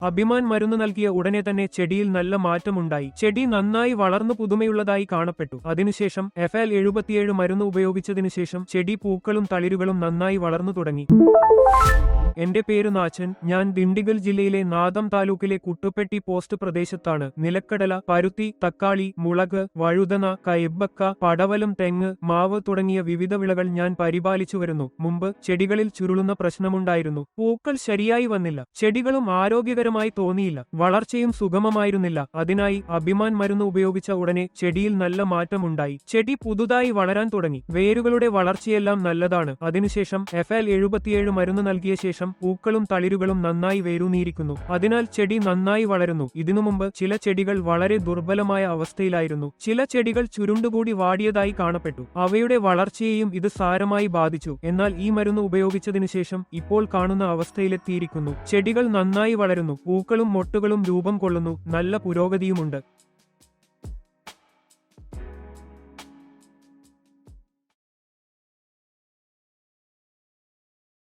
അഭിമാൻ മരുന്ന് നൽകിയ ഉടനെ തന്നെ ചെടിയിൽ നല്ല മാറ്റമുണ്ടായി. ചെടി നന്നായി വളർന്നു പുതുമയുള്ളതായി കാണപ്പെട്ടു. അതിനുശേഷം FL77 മരുന്ന് ഉപയോഗിച്ചതിനു ശേഷം ചെടി പൂക്കളും തളിരുകളും നന്നായി വളർന്നു തുടങ്ങി. എന്റെ പേര് നാച്ചൻ. ഞാൻ ദിണ്ടിഗൽ ജില്ലയിലെ നാദം താലൂക്കിലെ കുട്ടുപ്പെട്ടി പോസ്റ്റ് പ്രദേശത്താണ്. നിലക്കടല, പരുത്തി, തക്കാളി, മുളക്, വഴുതന, കൈബക്ക, പടവലം, തെങ്ങ്, മാവ് തുടങ്ങിയ വിവിധ വിളകൾ ഞാൻ പരിപാലിച്ചു വരുന്നു. മുമ്പ് ചെടികളിൽ ചുരുളുന്ന പ്രശ്നമുണ്ടായിരുന്നു. പൂക്കൾ ശരിയായി വന്നില്ല. ചെടികളും ആരോഗ്യകരമായി തോന്നിയില്ല. വളർച്ചയും സുഗമമായിരുന്നില്ല. അതിനായി അഭിമാൻ മരുന്ന് ഉപയോഗിച്ച ഉടനെ ചെടിയിൽ നല്ല മാറ്റമുണ്ടായി. ചെടി പുതുതായി വളരാൻ തുടങ്ങി. വേരുകളുടെ വളർച്ചയെല്ലാം നല്ലതാണ്. അതിനുശേഷം FL77 മരുന്ന് നൽകിയ ശേഷം പൂക്കളും തളിരുകളും നന്നായി വേരൂന്നിയിരിക്കുന്നു. അതിനാൽ ചെടി നന്നായി വളരുന്നു. ഇതിനു മുമ്പ് ചില ചെടികൾ വളരെ ദുർബലമായ അവസ്ഥയിലായിരുന്നു. ചില ചെടികൾ ചുരുണ്ടുകൂടി വാടിയതായി കാണപ്പെട്ടു. അവയുടെ വളർച്ചയെയും ഇത് സാരമായി ബാധിച്ചു. എന്നാൽ ഈ മരുന്ന് ഉപയോഗിച്ചതിനു ശേഷം ഇപ്പോൾ കാണുന്ന അവസ്ഥയിലെത്തിയിരിക്കുന്നു. ചെടികൾ നന്നായി വളരുന്നു. പൂക്കളും മൊട്ടുകളും രൂപം കൊള്ളുന്നു. നല്ല പുരോഗതിയുമുണ്ട്.